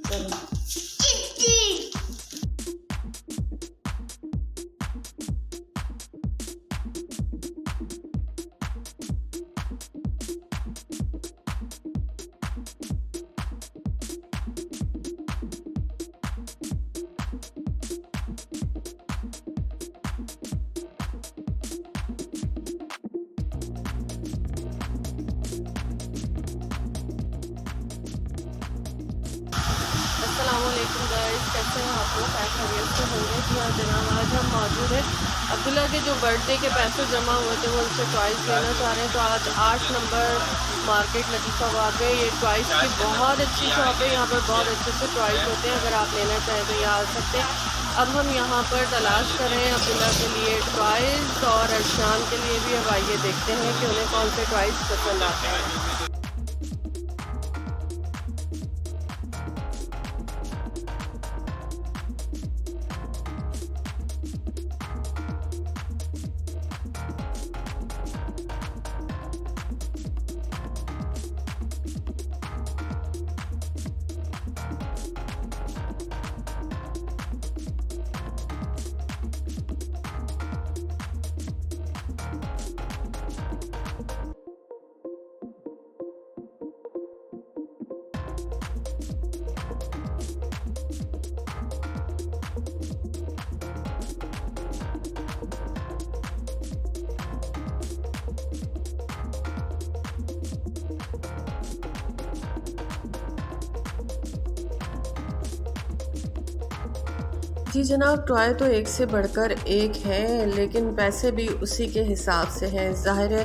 चलो अस्सलामुअलैकुम गाइस, कैसे हैं आप लोग? खैरियत से होंगे कि हाँ जनाब। आज हम मौजूद हैं अब्दुल्ला के जो बर्थडे के पैसे जमा हुए थे वो उनसे टॉयज़ लेना चाह रहे हैं। तो आज 8 नंबर मार्केट लतीफ़ाबाद में ये टॉयज़ की बहुत अच्छी शॉप है। यहाँ पर बहुत अच्छे से टॉयज़ होते हैं। अगर आप लेना चाहें तो यहाँ आ सकते हैं। अब हम यहाँ पर तलाश कर रहे हैं अब्दुल्ला के लिए टॉयज़ और अर्शान के लिए भी। अब आइए देखते हैं कि उन्हें कौन से टॉयज़ पसंद आते हैं। जी जनाब, टॉय तो एक से बढ़कर एक है, लेकिन पैसे भी उसी के हिसाब से हैं। ज़ाहिर है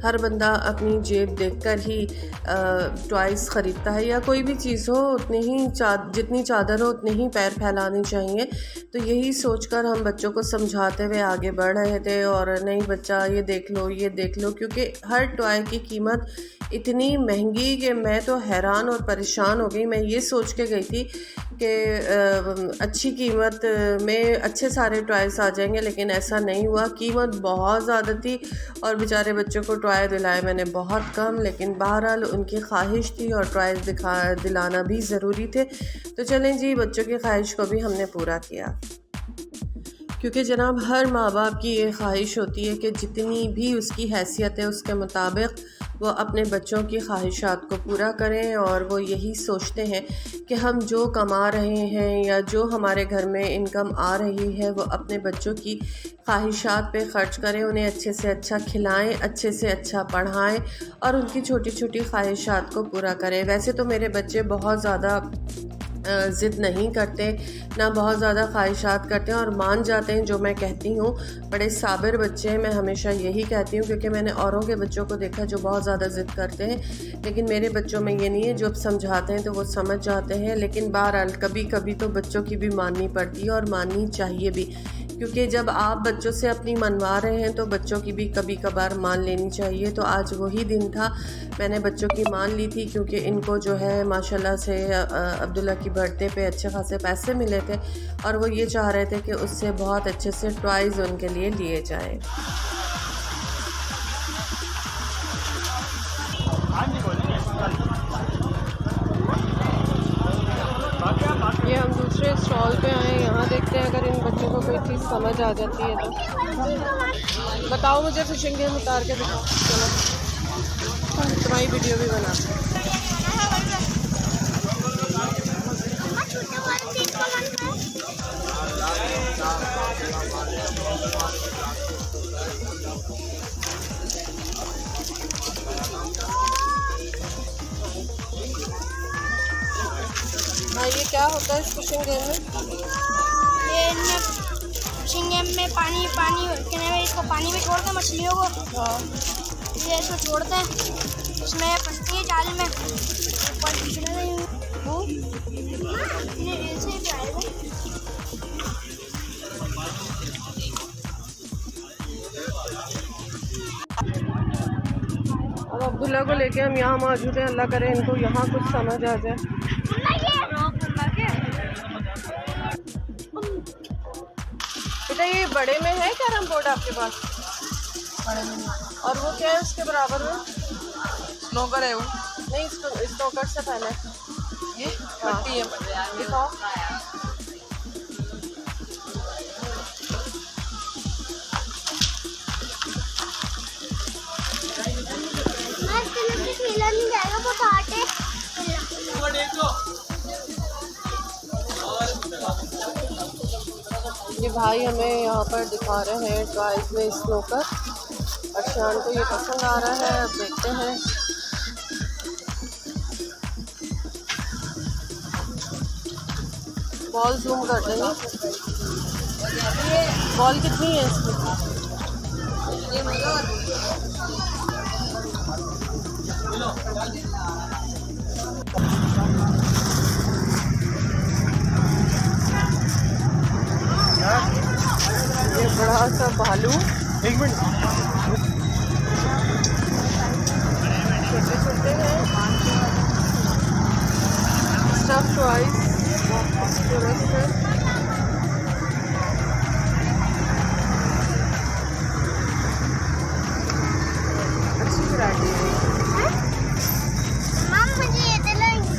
हर बंदा अपनी जेब देखकर ही टॉयज़ ख़रीदता है, या कोई भी चीज़ हो उतनी ही जितनी चादर हो उतने ही पैर फैलाने चाहिए। तो यही सोचकर हम बच्चों को समझाते हुए आगे बढ़ रहे थे। और नहीं बच्चा ये देख लो, ये देख लो, क्योंकि हर टॉय की कीमत इतनी महंगी कि मैं तो हैरान और परेशान हो गई। मैं ये सोच के गई थी कि अच्छी कीमत में अच्छे सारे टॉयज़ आ जाएंगे, लेकिन ऐसा नहीं हुआ। कीमत बहुत ज़्यादा थी और बेचारे बच्चों को टॉय दिलाए मैंने बहुत कम, लेकिन बहरहाल उनकी ख्वाहिश थी और टॉयज़ दिलाना भी ज़रूरी थे। तो चलें जी, बच्चों की ख्वाहिश को भी हमने पूरा किया, क्योंकि जनाब हर माँ बाप की ये ख्वाहिश होती है कि जितनी भी उसकी हैसियत है उसके मुताबिक वो अपने बच्चों की ख्वाहिशात को पूरा करें। और वो यही सोचते हैं कि हम जो कमा रहे हैं या जो हमारे घर में इनकम आ रही है वो अपने बच्चों की ख्वाहिशात पे ख़र्च करें, उन्हें अच्छे से अच्छा खिलाएं, अच्छे से अच्छा पढ़ाएं और उनकी छोटी छोटी ख्वाहिशात को पूरा करें। वैसे तो मेरे बच्चे बहुत ज़्यादा ज़िद नहीं करते, ना बहुत ज़्यादा ख्वाहिशात करते हैं और मान जाते हैं जो मैं कहती हूँ। बड़े साबिर बच्चे हैं, मैं हमेशा यही कहती हूँ, क्योंकि मैंने औरों के बच्चों को देखा जो बहुत ज़्यादा ज़िद करते हैं, लेकिन मेरे बच्चों में ये नहीं है। जो अब समझाते हैं तो वो समझ जाते हैं। लेकिन बहरहाल कभी कभी तो बच्चों की भी माननी पड़ती है और माननी चाहिए भी, क्योंकि जब आप बच्चों से अपनी मनवा रहे हैं तो बच्चों की भी कभी कभार मान लेनी चाहिए। तो आज वही दिन था, मैंने बच्चों की मान ली थी, क्योंकि इनको जो है माशाल्लाह से अब्दुल्ला की बर्थडे पे अच्छे खासे पैसे मिले थे और वो ये चाह रहे थे कि उससे बहुत अच्छे से टॉयज़ उनके लिए लिए जाएं। ये हम दूसरे स्टॉल पे आए, यहाँ देखते हैं अगर इन बच्चों को कोई चीज़ समझ आ जाती है तो बताओ मुझे। फिशिंग गेम उतार के दिखाओ, चलो तुम्हारी वीडियो भी बनाते हैं। हाँ, ये क्या होता है इस फिशिंग गेम में? ये फिशिंग गेम में पानी इसको पानी में छोड़ के मछलियों को ये इसको छोड़ते हैं, इसमें फंसती है जाल में, ऊपर खींचने अब अब्दुल्ला को लेके हम यहाँ मौजूद हैं। अल्लाह करे इनको यहाँ कुछ समझ आ जाए। बेटा ये बड़े में है कैरम बोर्ड आपके पास? बड़े में नहीं। और वो क्या है उसके बराबर में? स्नोकर है वो। नहीं, स्नोकर से पहले ये पट्टी है दिखाओ। खेला नहीं जाएगा वो आटे ये भाई हमें यहाँ पर दिखा रहे हैं टॉयज में स्नोकर। अर्शान को ये पसंद आ रहा है, अब देखते हैं। बॉल जूम कर देंगे। बॉल कितनी है इसमें? ये बड़ा सा भालू, एक मिनट, छोटे छोटे हैं स्टफ टॉयज, खूबसूरत है। अच्छी वैरायटी है। मम मुझे ये दिलाएंगे।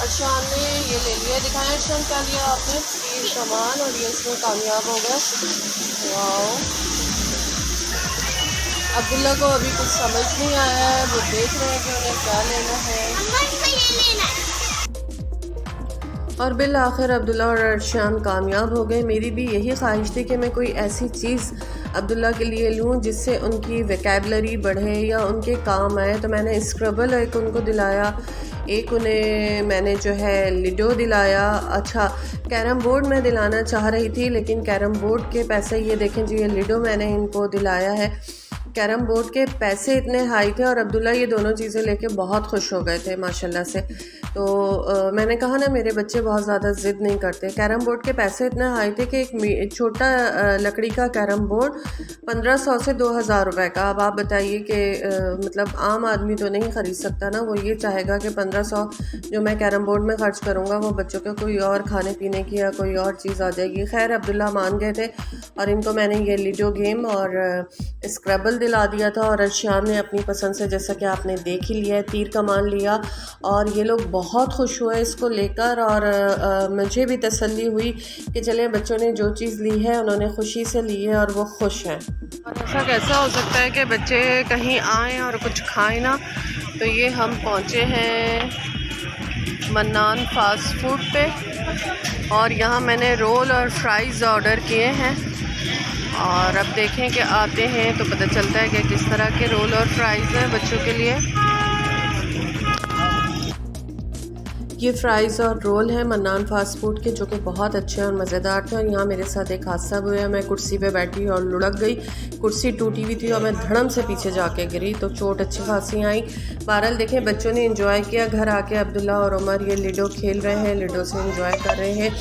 अर्शान ने ये ले लिया। दिखाया अर्शान, क्या लिया आपने? तीर कमान, और ये इसमें कामयाब हो गया। वाओ। अब्दुल्ला को अभी कुछ समझ नहीं आया है, वो देख रहे हैं कि उन्हें क्या लेना है। अम्मा इसको ये लेना है। और बिल आखिर अब्दुल्ला और अर्शान कामयाब हो गए। मेरी भी यही ख्वाहिश थी कि मैं कोई ऐसी चीज़ अब्दुल्ला के लिए लूँ जिससे उनकी वोकैबलरी बढ़े या उनके काम आए। तो मैंने स्क्रबल एक उनको दिलाया, एक उन्हें मैंने जो है लिडो दिलाया। अच्छा, कैरम बोर्ड मैं दिलाना चाह रही थी, लेकिन कैरम बोर्ड के पैसे, ये देखें जी, ये लिडो मैंने इनको दिलाया है। कैरम बोर्ड के पैसे इतने हाई थे और अब्दुल्ला ये दोनों चीज़ें लेके बहुत खुश हो गए थे माशाल्लाह से। तो मैंने कहा ना, मेरे बच्चे बहुत ज़्यादा ज़िद नहीं करते। कैरम बोर्ड के पैसे इतने हाई थे कि एक छोटा लकड़ी का कैरम बोर्ड 1500 से 2000 रुपये का। अब आप बताइए कि मतलब आम आदमी तो नहीं ख़रीद सकता ना। वो ये चाहेगा कि 1500 जो मैं कैरम बोर्ड में ख़र्च करूँगा वो बच्चों के कोई और खाने पीने की या कोई और चीज़ आ जाएगी। खैर अब्दुल्ला मान गए थे और इनको मैंने ये लिडो गेम और स्क्रबल दिला दिया था। और अर्शियान ने अपनी पसंद से, जैसा कि आपने देख ही लिया है, तीर कमान लिया और ये लोग बहुत खुश हुए इसको लेकर। और मुझे भी तसल्ली हुई कि चलें, बच्चों ने जो चीज़ ली है उन्होंने खुशी से ली है और वो खुश हैं। और ऐसा कैसा हो सकता है कि बच्चे कहीं आएँ और कुछ खाएं ना। तो ये हम पहुँचे हैं मन्नान फास्ट फूड पे और यहाँ मैंने रोल और फ्राइज़ ऑर्डर किए हैं। और अब देखें कि आते हैं तो पता चलता है कि किस तरह के रोल और फ्राइज़ हैं बच्चों के लिए। ये फ़्राइज़ और रोल हैं मन्नान फास्ट फूड के, जो कि बहुत अच्छे और मज़ेदार थे। और यहाँ मेरे साथ एक हादसा हुआ। मैं कुर्सी पे बैठी और लुढ़क गई। कुर्सी टूटी हुई थी और मैं धड़म से पीछे जाके गिरी, तो चोट अच्छी खासी आई। बहरहाल देखें, बच्चों ने एंजॉय किया। घर आके अब्दुल्ला और उमर ये लिडो खेल रहे हैं, लिडो से एंजॉय कर रहे हैं।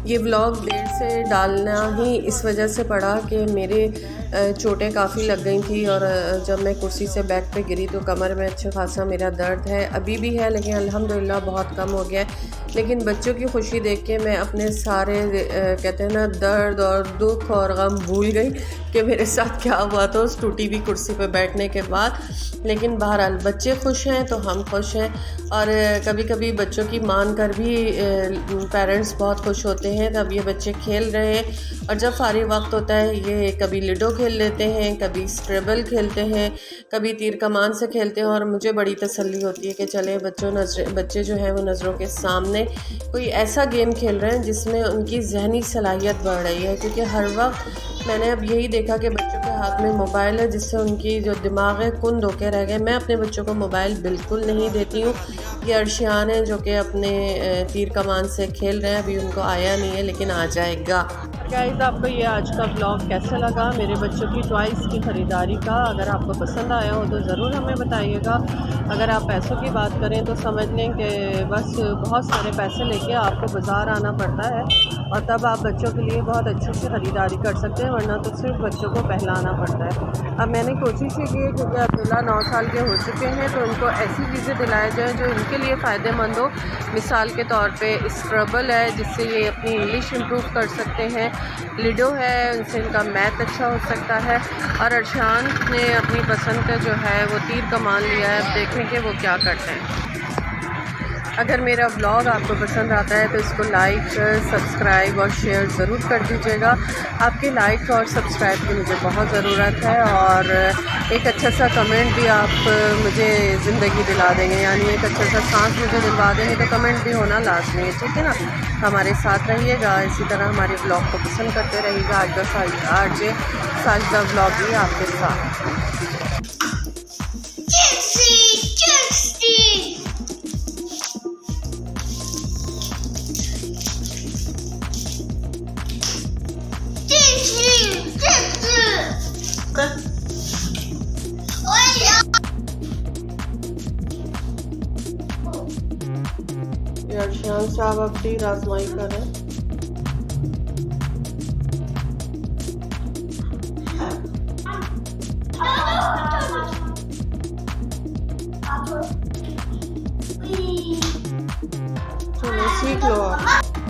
ये व्लॉग देर से डालना ही इस वजह से पड़ा कि मेरे चोटें काफ़ी लग गई थी और जब मैं कुर्सी से बैक पे गिरी तो कमर में अच्छा खासा मेरा दर्द है, अभी भी है, लेकिन अल्हम्दुलिल्लाह बहुत कम हो गया है। लेकिन बच्चों की खुशी देख के मैं अपने सारे कहते हैं ना दर्द और दुख और गम भूल गई कि मेरे साथ क्या हुआ था उस टूटी हुई कुर्सी पे बैठने के बाद। लेकिन बहरहाल बच्चे खुश हैं तो हम खुश हैं। और कभी कभी बच्चों की मान कर भी पेरेंट्स बहुत खुश होते हैं। तब ये बच्चे खेल रहे हैं और जब फारिग वक्त होता है ये कभी लिडो खेल लेते हैं, कभी स्क्रैबल खेलते हैं, कभी तीर कमान से खेलते हैं। और मुझे बड़ी तसल्ली होती है कि चले बच्चे जो हैं वो नज़रों के सामने कोई ऐसा गेम खेल रहे हैं जिसमें उनकी जहनी सलाहियत बढ़ रही है। क्योंकि हर वक्त मैंने अब यही देखा कि बच्चों के हाथ में मोबाइल है जिससे उनकी जो दिमाग है कुंद होकर रह गए। मैं अपने बच्चों को मोबाइल बिल्कुल नहीं देती हूँ। ये अर्शियान है जो कि अपने तीर कमान से खेल रहे हैं, अभी उनको आया नहीं है लेकिन आ जाएगा। गाइस, आपको ये आज का ब्लॉग कैसा लगा, मेरे बच्चों की टॉयज़ की ख़रीदारी का? अगर आपको पसंद आया हो तो ज़रूर हमें बताइएगा। अगर आप पैसों की बात करें तो समझ लें कि बस बहुत सारे पैसे लेके आपको बाज़ार आना पड़ता है और तब आप बच्चों के लिए बहुत अच्छी सी ख़रीदारी कर सकते हैं, वरना तो सिर्फ बच्चों को पहलाना पड़ता है। अब मैंने कोशिश ये की है क्योंकि अब्दुल्ला 9 साल के हो चुके हैं तो इनको ऐसी चीज़ें दिलाई जाए जो इनके लिए फ़ायदेमंद हो। मिसाल के तौर पे स्क्रबल है जिससे ये अपनी इंग्लिश इम्प्रूव कर सकते हैं, लिडो है उनसे इनका मैथ अच्छा हो सकता है, और अरशान ने अपनी पसंद का जो है वो तीर कमान लिया है। अब देखें कि वो क्या करते हैं। अगर मेरा ब्लॉग आपको पसंद आता है तो इसको लाइक, सब्सक्राइब और शेयर ज़रूर कर दीजिएगा। आपके लाइक और सब्सक्राइब की मुझे बहुत ज़रूरत है, और एक अच्छा सा कमेंट भी आप मुझे ज़िंदगी दिला देंगे, यानी एक अच्छा सा सांस मुझे दिलवा देंगे तो कमेंट भी होना लाजमी है, ठीक है ना। हमारे साथ रहिएगा, इसी तरह हमारे ब्लॉग को पसंद करते रहिएगा। आज का RJ साजिदा ब्लॉग भी आपके साथ। अरशान साहब अब तीर आजमाई करें। चलो सीख लो आप।